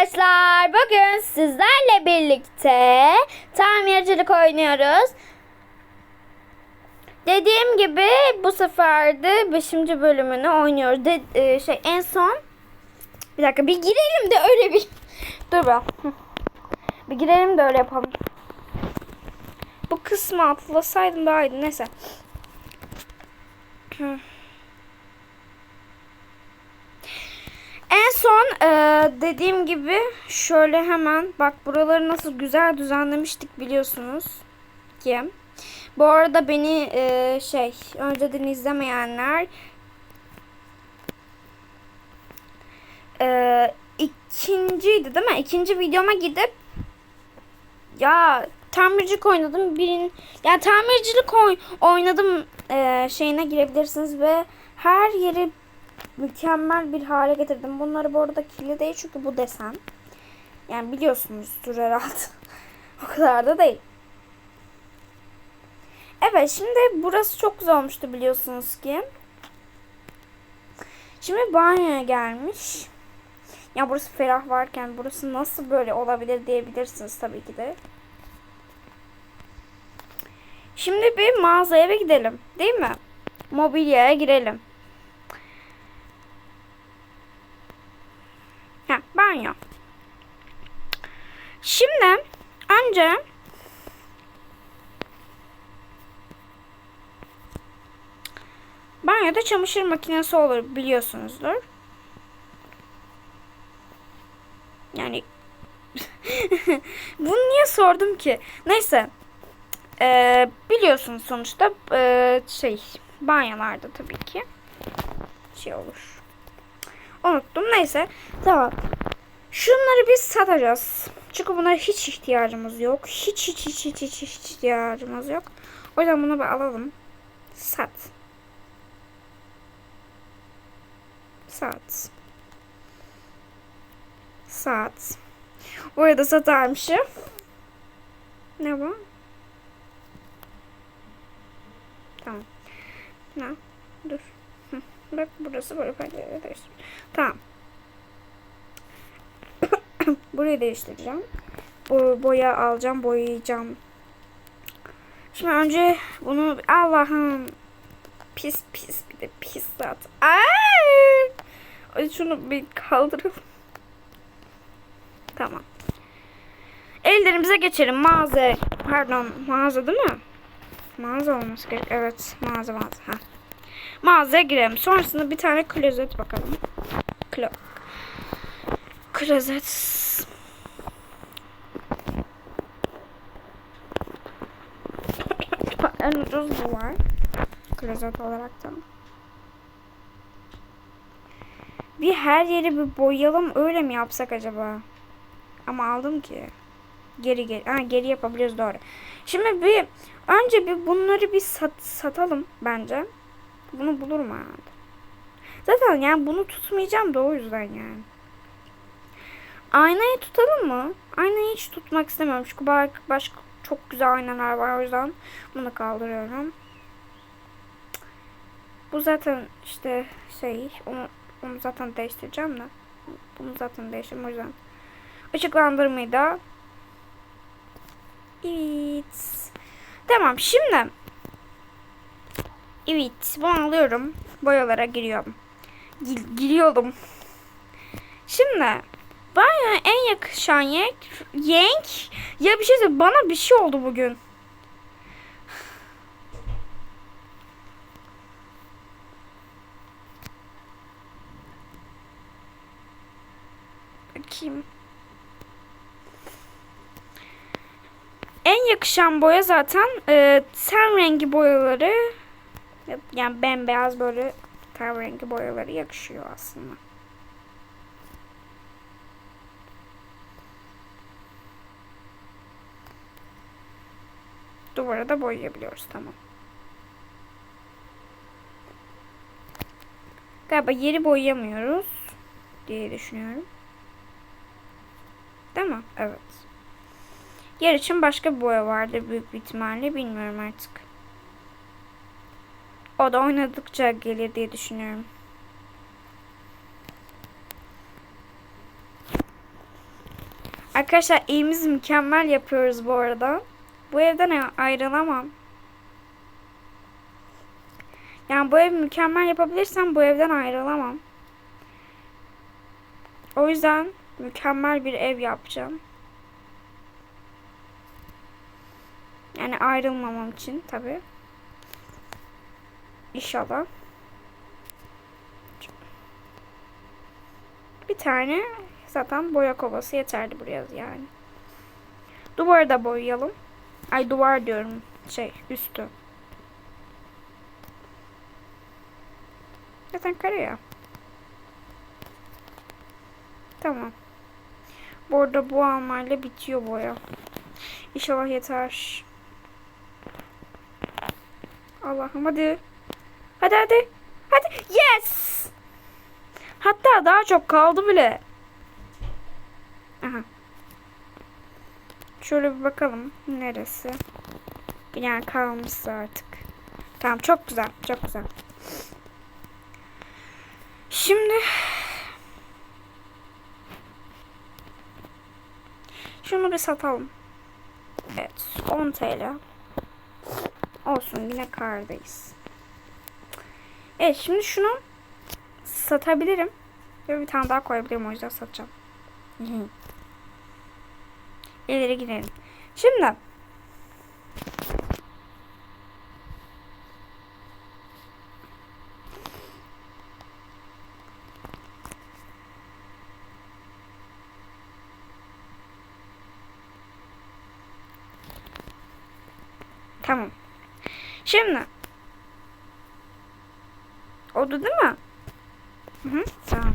arkadaşlar, bugün sizlerle birlikte tamircilik oynuyoruz. Dediğim gibi bu sefer de 5. bölümünü oynuyoruz. En son bir dakika, bir girelim de öyle bir dur be. Bir girelim de öyle yapalım. Bu kısmı atlasaydım daha iyiydi. Neyse. En son dediğim gibi şöyle hemen bak, buraları nasıl güzel düzenlemiştik biliyorsunuz ki. Bu arada beni önceden izlemeyenler ikinciydi değil mi? İkinci videoma gidip tamircilik oynadım. Tamircilik oynadım şeyine girebilirsiniz ve her yeri mükemmel bir hale getirdim. Bunları bu arada kirli değil çünkü bu desen. Yani biliyorsunuzdur herhalde. O kadar da değil. Evet, şimdi burası çok güzel olmuştu biliyorsunuz ki. Şimdi banyoya gelmiş. Ya burası ferah varken burası nasıl böyle olabilir diyebilirsiniz tabii ki de. Şimdi bir mağazaya bir gidelim, değil mi? Mobilyaya girelim. Banyo. Şimdi önce banyoda çamaşır makinesi olur biliyorsunuzdur. Yani bunu niye sordum ki? Neyse. Biliyorsunuz sonuçta banyolarda tabii ki olur. Unuttum. Neyse. Tamam. Şunları biz satacağız. Çünkü bunlara hiç ihtiyacımız yok. Hiç ihtiyacımız yok. O yüzden bunu bir alalım. Sat. Oraya da satarmışım. Ne bu? Tamam. Dur. Bak burası böyle pencereyi değiştir. Tamam. Burayı değiştireceğim. Boya alacağım, boyayacağım. Şimdi önce bunu Allah'ım pis bir de pis zat. Ay şunu bir kaldıralım. Tamam. Ellerimize geçelim. Mağaza değil mi? Mağaza olması gerek. Evet, mağaza. Mağazaya girelim. Sonrasında bir tane klozet bakalım. Klozet. En ucuz bu var. Klozet olaraktan. Bir her yeri bir boyayalım, öyle mi yapsak acaba? Ama aldım ki. Geri yapabiliriz, doğru. Şimdi önce bunları bir satalım bence. Bunu bulurum herhalde. Zaten yani bunu tutmayacağım da o yüzden yani. Aynayı tutalım mı? Aynayı hiç tutmak istemiyorum. Çünkü başka çok güzel aynalar var, o yüzden bunu kaldırıyorum. Bu zaten işte onu zaten değiştireceğim de. Bunu zaten değiştireceğim, o yüzden. Işıklandırmayı da. Evet. Tamam, şimdi. Evet, bunu alıyorum. Boyalara giriyorum. Giriyorum. Şimdi banyoya en yakışan renk. Ya bir şey söyleyeyim, bana bir şey oldu bugün. Bakayım. En yakışan boya zaten ten rengi boyaları, yani bembeyaz böyle ten rengi boyaları yakışıyor aslında. Duvara da boyayabiliyoruz, tamam. Galiba yeri boyayamıyoruz diye düşünüyorum. Değil mi? Evet. Yer için başka bir boya vardır büyük bir ihtimalle. Bilmiyorum artık. O da oynadıkça gelir diye düşünüyorum. Arkadaşlar evimizi mükemmel yapıyoruz bu arada. Bu evden ayrılamam. Yani bu evi mükemmel yapabilirsem bu evden ayrılamam. O yüzden mükemmel bir ev yapacağım. Yani ayrılmamam için tabii. İnşallah. Bir tane zaten boya kovası yeterli buraya yani. Duvarı da boyayalım. Ay duvar diyorum. Üstü. Zaten kare ya. Tamam. Bu arada bu almayla bitiyor boya. İnşallah yeter. Allah'ım hadi. Hadi hadi. Hadi. Yes. Hatta daha çok kaldı bile. Aha. Şöyle bir bakalım. Neresi? Yani kalmışsa artık. Tamam çok güzel. Çok güzel. Şimdi şunu bir satalım. Evet. 10 TL. Olsun yine kârdayız. Evet şimdi şunu satabilirim. Ve bir tane daha koyabilirim o yüzden satacağım. İleri gidelim. Şimdi tamam. Şimdi oldu değil mi? Hı, tamam.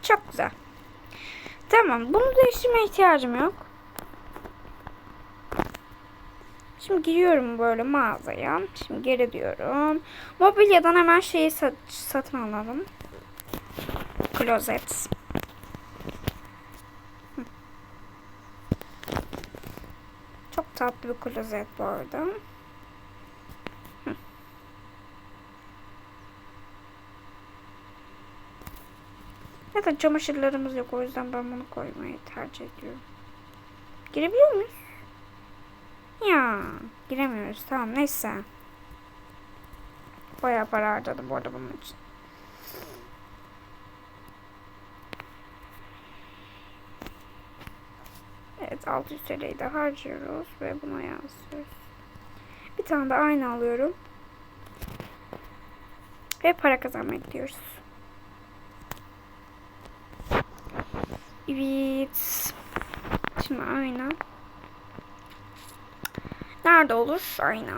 Çok güzel. Tamam. Bunu değiştirmeye ihtiyacım yok. Şimdi giriyorum böyle mağazaya. Şimdi geri diyorum. Mobilyadan hemen şeyi satın alalım. Klozet. Çok tatlı bir klozet bu arada. Ya da çamaşırlarımız yok. O yüzden ben bunu koymayı tercih ediyorum. Girebiliyor muyuz? Ya giremiyoruz. Tamam neyse. Bayağı para harcadım bu arada bunun için. Evet 600 TL'yi de harcıyoruz ve buna yazıyoruz. Bir tane de ayna alıyorum. Ve para kazanmaya gidiyoruz. Evet. Şimdi ayna. Nerede olur? Ayna.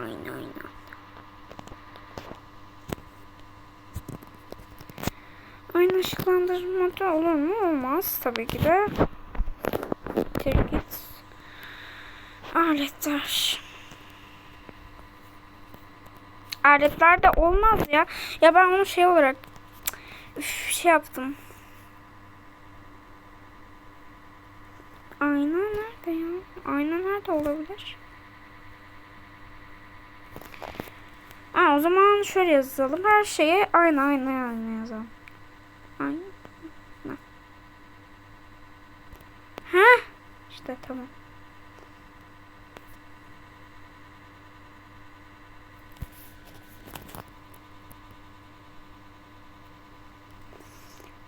Ayna ışıklandırmada olur mu? Olmaz. Tabii ki de. Git. Aletler. Aletler de olmaz ya. Ya ben onu şey olarak şey yaptım. Ayna nerede ya? Ayna nerede olabilir? O zaman şöyle yazalım. Her şeye ayna yazalım. Ayna. İşte tamam.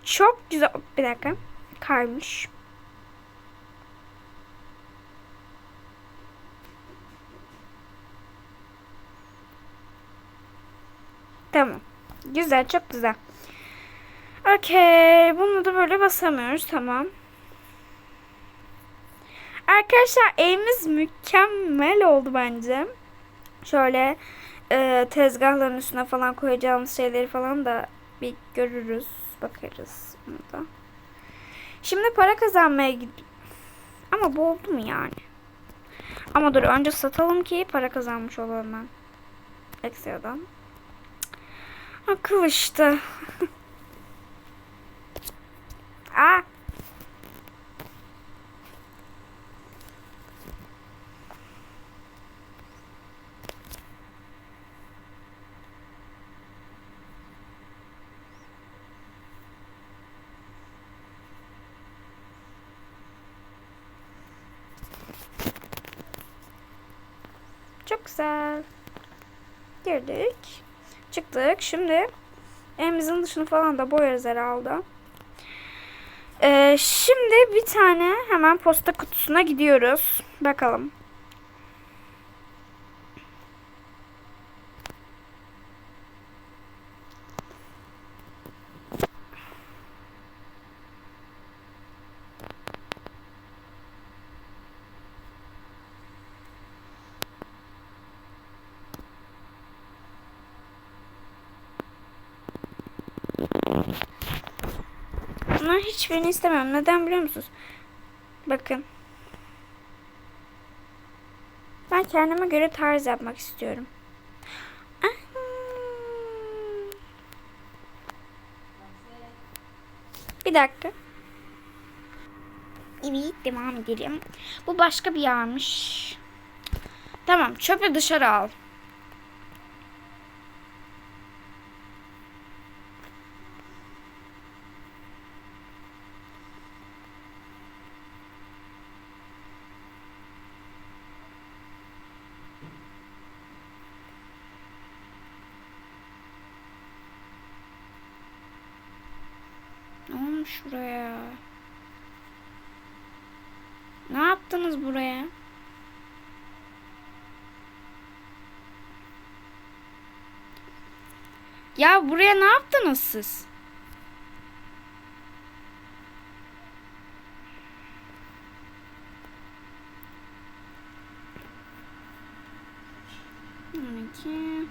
Çok güzel. Bir dakika. Kaymış. Tamam. Güzel. Çok güzel. Okey. Bunu da böyle basamıyoruz. Tamam. Arkadaşlar evimiz mükemmel oldu bence. Şöyle tezgahların üstüne falan koyacağımız şeyleri falan da bir görürüz. Bakarız bunu da. Şimdi para kazanmaya ama bu oldu mu yani? Ama dur önce satalım ki para kazanmış olalım ben. Ekstradan. Akıl işte. Aa. Çok güzel. Girdik. Çıktık. Şimdi evimizin dışını falan da boyarız herhalde. Şimdi bir tane hemen posta kutusuna gidiyoruz. Bakalım. Bunlar hiçbirini istemiyorum. Neden biliyor musunuz? Bakın. Ben kendime göre tarz yapmak istiyorum. Bir dakika. Evet, devam edelim. Bu başka bir yermiş. Tamam, çöpü dışarı al. Ne olmuş şuraya? Ne yaptınız buraya? Ya buraya ne yaptınız siz? On iki,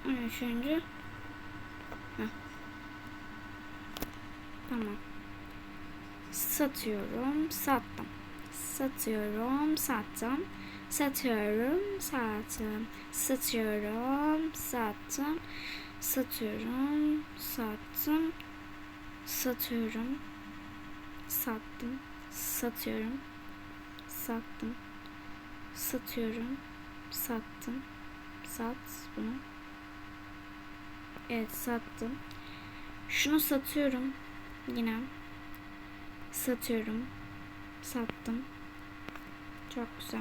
13. Tamam. Satıyorum, sattım. Satıyorum, sattım. Satıyorum, sattım. Satıyorum, sattım. Satıyorum, sattım. Satıyorum, sattım. Satıyorum, sattım. Satıyorum, sattım. Sat bunu. Evet, sattım. Şunu satıyorum. Yine satıyorum. Sattım. Çok güzel.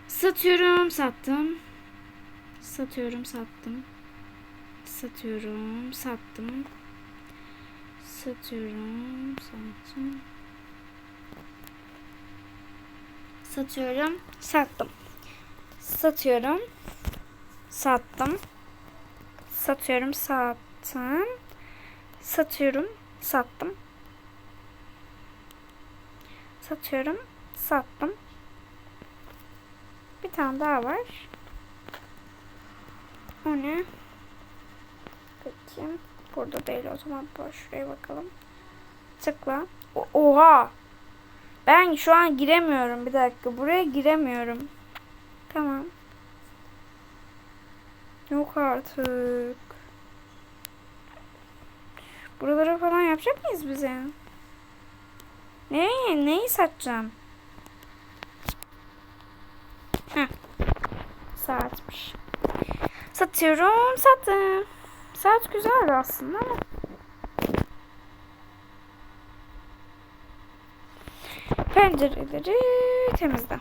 Satıyorum, sattım. Satıyorum, sattım. Satıyorum, sattım. Satıyorum, sattım. Satıyorum, sattım. Satıyorum, sattım. Satıyorum, sattım. Satıyorum, sattım. Satıyorum, sattım. Bir tane daha var. O ne? Bakayım. Burada değil o zaman. Şuraya bakalım. Tıkla. Oha! Ben şu an giremiyorum. Bir dakika. Buraya giremiyorum. Tamam. Yok artık. Buralara falan yapacak mıyız bize? Neyi satacağım? Heh. Saatmiş. Satıyorum, sattım. Saat güzeldi aslında ama. Pencereleri temizle.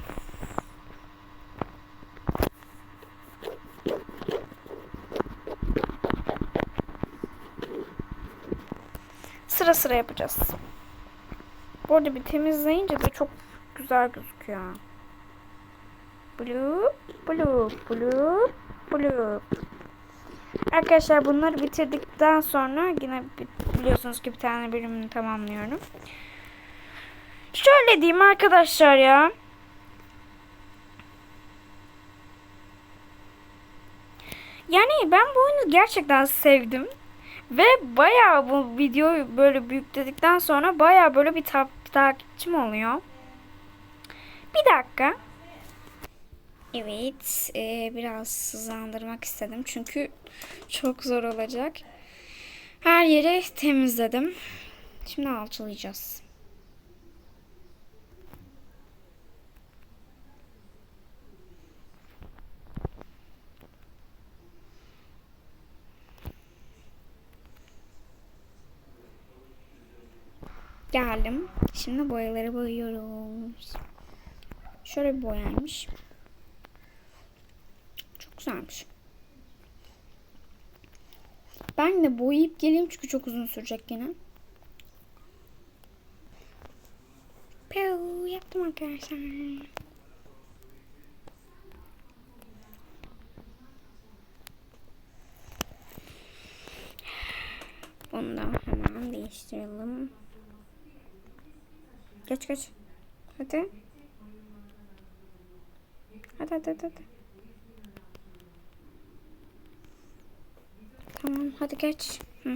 Sıra sıra yapacağız. Bu arada bir temizleyince de çok güzel gözüküyor. Blue, blue, blue, blue. Arkadaşlar bunları bitirdikten sonra yine biliyorsunuz ki bir tane bölümünü tamamlıyorum. Şöyle diyeyim arkadaşlar ya. Yani ben bu oyunu gerçekten sevdim. Ve bayağı bu videoyu böyle büyükledikten sonra bayağı böyle bir takipçim oluyor. Bir dakika. Evet, biraz hızlandırmak istedim çünkü çok zor olacak. Her yeri temizledim. Şimdi alçılayacağız. Geldim. Şimdi boyaları boyuyoruz. Şöyle bir boyaymış. Çok güzelmiş. Ben de boyayıp geleyim çünkü çok uzun sürecek yine. Pew, yaptım arkadaşlar. Bunu da hemen değiştirelim. Geç. Hadi. Hadi. Tamam hadi geç. Hı.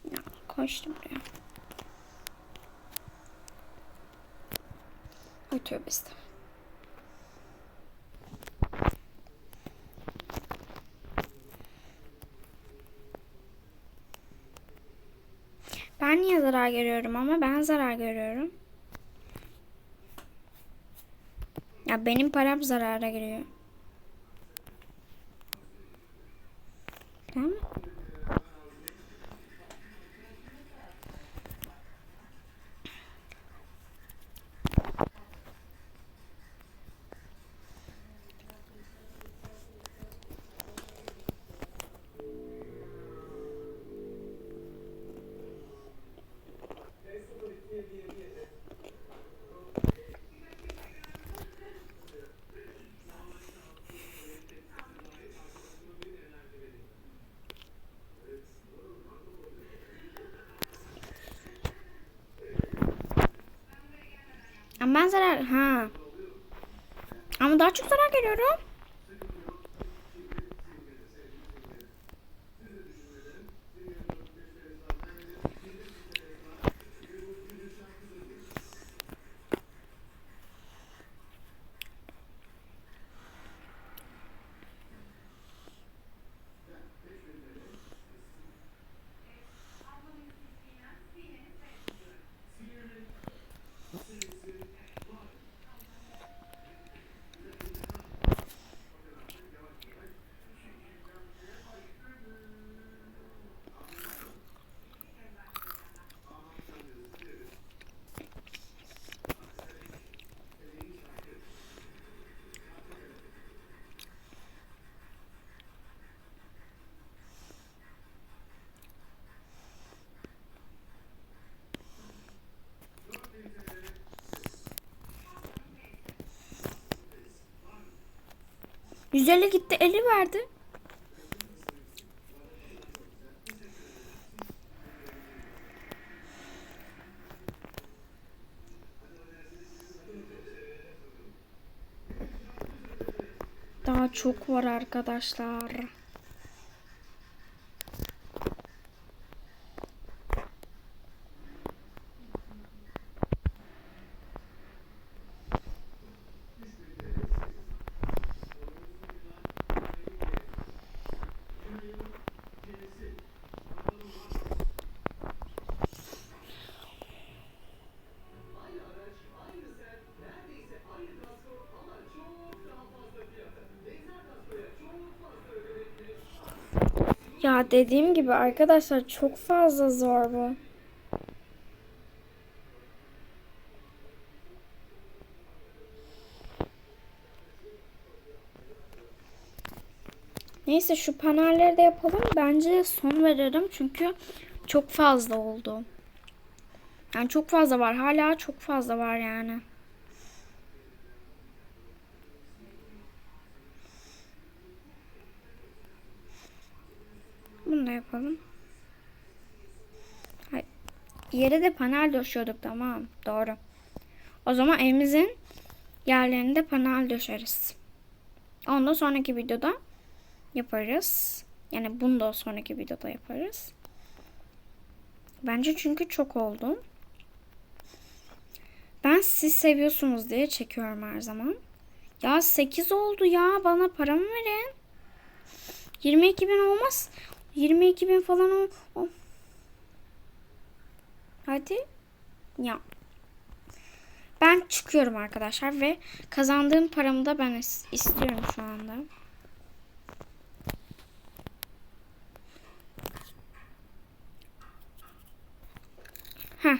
Ya, koştum buraya. Ay tövbe estağfurullah. Ben niye zarar görüyorum ama ben zarar görüyorum. Ya benim param zarara giriyor. Değil mi? Ama ben zarar... Ha. Ama daha çok zarar görüyorum. %50 gitti. 50 verdi. Daha çok var arkadaşlar. Ya dediğim gibi arkadaşlar çok fazla zor bu. Neyse şu panelleri de yapalım. Bence son veririm çünkü çok fazla oldu. Yani çok fazla var. Hala çok fazla var yani. Bunu da yapalım. Hayır. Yere de panel döşüyorduk, tamam. Doğru. O zaman evimizin yerlerinde panel döşeriz. Onu da sonraki videoda yaparız. Yani bunu da sonraki videoda yaparız. Bence çünkü çok oldu. Ben siz seviyorsunuz diye çekiyorum her zaman. Ya 8 oldu ya. Bana paramı verin. 22 bin olmaz. 22 bin falan o. Hadi. Ya. Ben çıkıyorum arkadaşlar ve kazandığım paramı da ben istiyorum şu anda. Heh.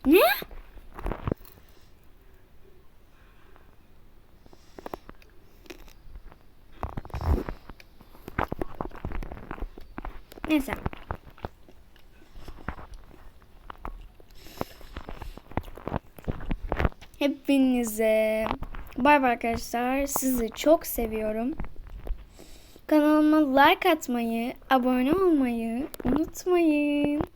Ne? Neyse. Hepinize bay bay arkadaşlar. Sizi çok seviyorum. Kanalıma like atmayı, abone olmayı unutmayın.